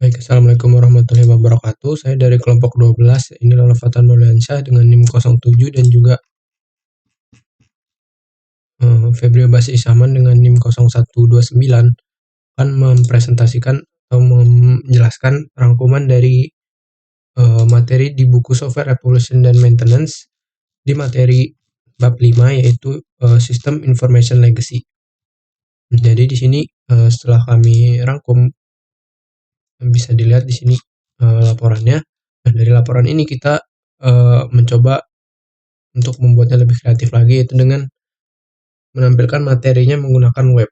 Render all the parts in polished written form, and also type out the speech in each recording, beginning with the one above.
Baik, Assalamualaikum warahmatullahi wabarakatuh. Saya dari kelompok 12, ini Lola Fatan Nurliansyah dengan NIM 07 dan juga Febrio Basi Isaman dengan NIM 0129 akan mempresentasikan atau menjelaskan rangkuman dari materi di buku Software Evolution dan Maintenance di materi bab 5 yaitu System Information Legacy. Jadi di sini setelah kami rangkum bisa dilihat di sini laporannya. Nah, dari laporan ini kita mencoba untuk membuatnya lebih kreatif lagi, yaitu dengan menampilkan materinya menggunakan web.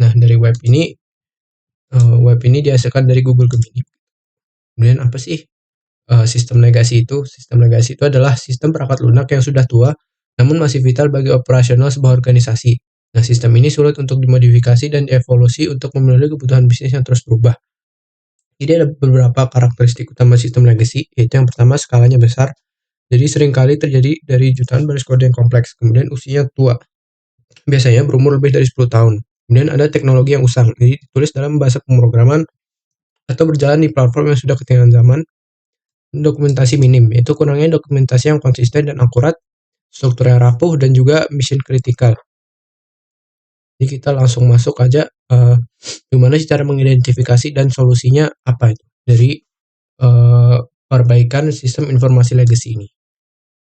Nah, dari web ini dihasilkan dari Google Gemini. Kemudian apa sih sistem legasi itu? Sistem legasi itu adalah sistem perangkat lunak yang sudah tua, namun masih vital bagi operasional sebuah organisasi. Nah, sistem ini sulit untuk dimodifikasi dan dievolusi untuk memenuhi kebutuhan bisnis yang terus berubah. Jadi ada beberapa karakteristik utama sistem legacy, yaitu yang pertama skalanya besar. Jadi seringkali terjadi dari jutaan baris kode yang kompleks, kemudian usianya tua, biasanya berumur lebih dari 10 tahun. Kemudian ada teknologi yang usang, jadi ditulis dalam bahasa pemrograman atau berjalan di platform yang sudah ketinggalan zaman. Dokumentasi minim, yaitu kurangnya dokumentasi yang konsisten dan akurat, strukturnya rapuh, dan juga mission kritikal. Jadi kita langsung masuk aja gimana sih cara mengidentifikasi dan solusinya apa itu dari perbaikan sistem informasi legacy ini.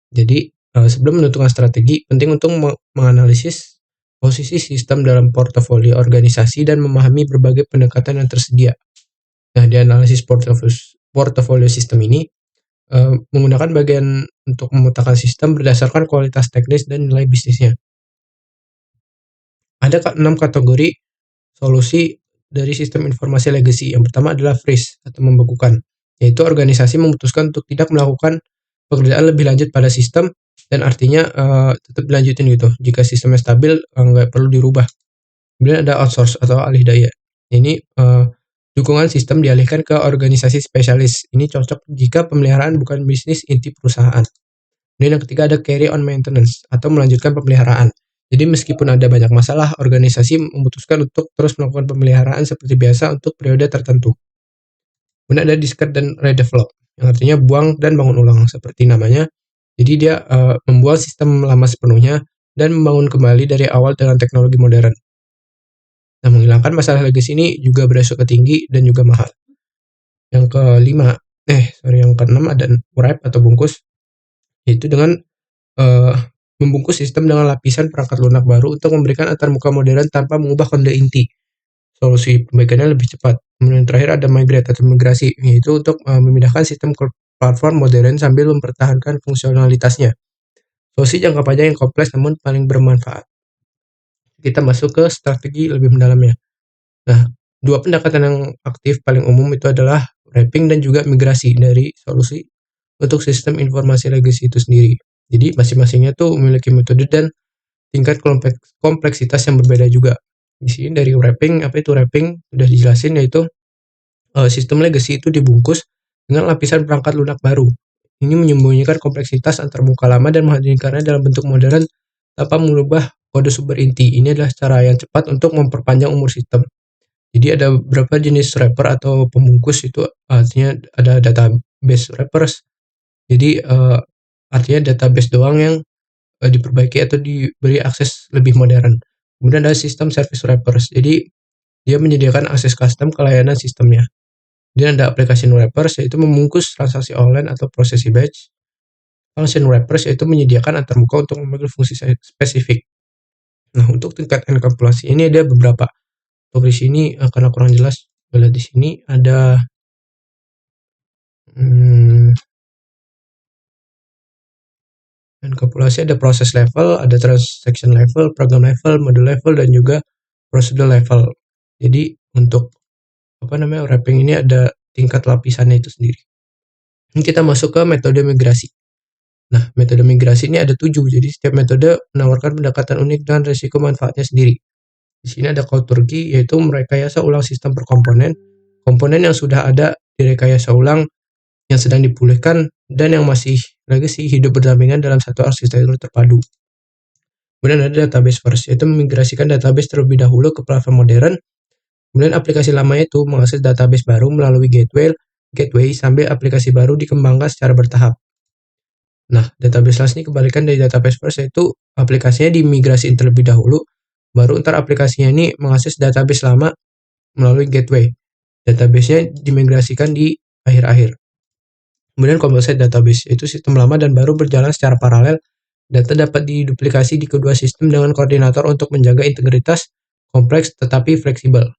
Jadi sebelum menentukan strategi, penting untuk menganalisis posisi sistem dalam portofolio organisasi dan memahami berbagai pendekatan yang tersedia. Nah, di analisis portofolio sistem ini menggunakan bagian untuk memetakan sistem berdasarkan kualitas teknis dan nilai bisnisnya. Ada 6 kategori solusi dari sistem informasi legacy. Yang pertama adalah freeze atau membekukan, yaitu organisasi memutuskan untuk tidak melakukan pekerjaan lebih lanjut pada sistem dan artinya tetap dilanjutin gitu. Jika sistemnya stabil, nggak perlu dirubah. Kemudian ada outsource atau alih daya. Ini dukungan sistem dialihkan ke organisasi spesialis. Ini cocok jika pemeliharaan bukan bisnis inti perusahaan. Kemudian yang ketiga ada carry on maintenance atau melanjutkan pemeliharaan. Jadi meskipun ada banyak masalah, organisasi memutuskan untuk terus melakukan pemeliharaan seperti biasa untuk periode tertentu. Kemudian ada discard dan redevelop, yang artinya buang dan bangun ulang seperti namanya. Jadi dia membuang sistem lama sepenuhnya dan membangun kembali dari awal dengan teknologi modern. Nah, menghilangkan masalah legacy ini juga beresiko tinggi dan juga mahal. Yang yang keenam ada wrap atau bungkus, yaitu dengan membungkus sistem dengan lapisan perangkat lunak baru untuk memberikan antarmuka modern tanpa mengubah kode inti. Solusi perbaikannya lebih cepat. Kemudian terakhir ada migrate atau migrasi, yaitu untuk memindahkan sistem ke platform modern sambil mempertahankan fungsionalitasnya. Solusi jangka panjang yang kompleks namun paling bermanfaat. Kita masuk ke strategi lebih mendalamnya. Nah, dua pendekatan yang aktif paling umum itu adalah wrapping dan juga migrasi dari solusi untuk sistem informasi legacy itu sendiri. Jadi masing-masingnya tuh memiliki metode dan tingkat kompleksitas yang berbeda juga. Di sini dari wrapping, apa itu wrapping? Sudah dijelasin, yaitu sistem legacy itu dibungkus dengan lapisan perangkat lunak baru. Ini menyembunyikan kompleksitas antarmuka lama dan menghadirkannya dalam bentuk modern tanpa mengubah kode sumber inti. Ini adalah cara yang cepat untuk memperpanjang umur sistem. Jadi ada beberapa jenis wrapper atau pembungkus itu, artinya ada database wrappers. Jadi artinya database doang yang diperbaiki atau diberi akses lebih modern. Kemudian ada sistem service wrappers. Jadi dia menyediakan akses custom ke layanan sistemnya. Dan ada application wrappers, yaitu membungkus transaksi online atau prosesi batch. Function wrappers, yaitu menyediakan antarmuka untuk memanggil fungsi spesifik. Nah, untuk tingkat enkapsulasi ini ada beberapa. Untuk di sini karena kurang jelas, lihat di sini ada enkapsulasi, ada proses level, ada transaction level, program level, module level, dan juga prosedur level. Jadi untuk wrapping ini ada tingkat lapisannya itu sendiri. Ini kita masuk ke metode migrasi. Nah, metode migrasi ini ada 7, jadi setiap metode menawarkan pendekatan unik dan risiko manfaatnya sendiri. Di sini ada kauturgi, yaitu merekayasa ulang sistem per komponen yang sudah ada direkayasa ulang, yang sedang dipulihkan, dan yang masih legacy hidup berdampingan dalam satu arsitektur terpadu. Kemudian ada database first, yaitu memigrasikan database terlebih dahulu ke platform modern Kemudian aplikasi lamanya itu mengakses database baru melalui gateway sambil aplikasi baru dikembangkan secara bertahap. Nah, database last ini kebalikan dari database first, yaitu aplikasinya dimigrasiin terlebih dahulu, baru ntar aplikasinya ini mengakses database lama melalui gateway. Database-nya dimigrasikan di akhir-akhir. Kemudian composite database, yaitu sistem lama dan baru berjalan secara paralel. Data dapat diduplikasi di kedua sistem dengan koordinator untuk menjaga integritas kompleks tetapi fleksibel.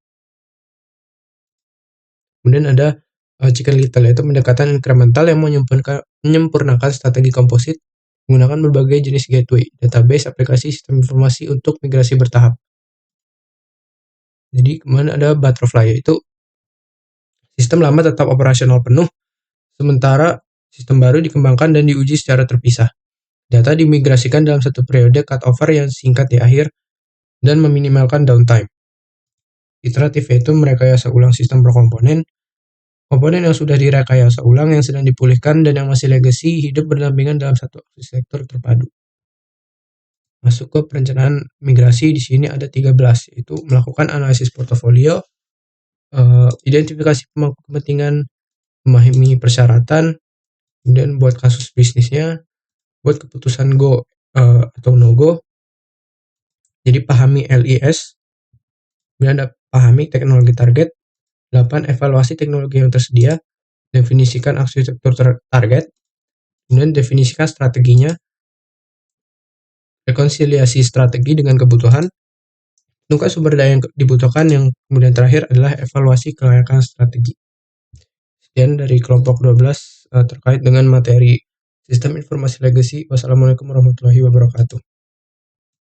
Kemudian ada Chicken Little, yaitu pendekatan incremental yang menyempurnakan strategi komposit menggunakan berbagai jenis gateway, database, aplikasi, sistem informasi untuk migrasi bertahap. Jadi kemudian ada Butterfly, yaitu sistem lama tetap operasional penuh, sementara sistem baru dikembangkan dan diuji secara terpisah. Data dimigrasikan dalam satu periode cutover yang singkat di akhir dan meminimalkan downtime. Iteratif, yaitu merekayasa ulang sistem per komponen yang sudah direkayasa ulang, yang sedang dipulihkan, dan yang masih legacy hidup berdampingan dalam satu arsitektur terpadu. Masuk ke perencanaan migrasi, di sini ada 13, yaitu melakukan analisis portofolio, identifikasi pemangku kepentingan, memahami persyaratan, kemudian buat kasus bisnisnya, buat keputusan go atau no go. Jadi pahami LIS, kemudian ada pahami teknologi target. 8. Evaluasi teknologi yang tersedia, definisikan arsitektur target, kemudian definisikan strateginya, rekonsiliasi strategi dengan kebutuhan, tentukan sumber daya yang dibutuhkan, yang kemudian terakhir adalah evaluasi kelayakan strategi. Sekian dari kelompok 12 terkait dengan materi sistem informasi legacy. Wassalamualaikum warahmatullahi wabarakatuh.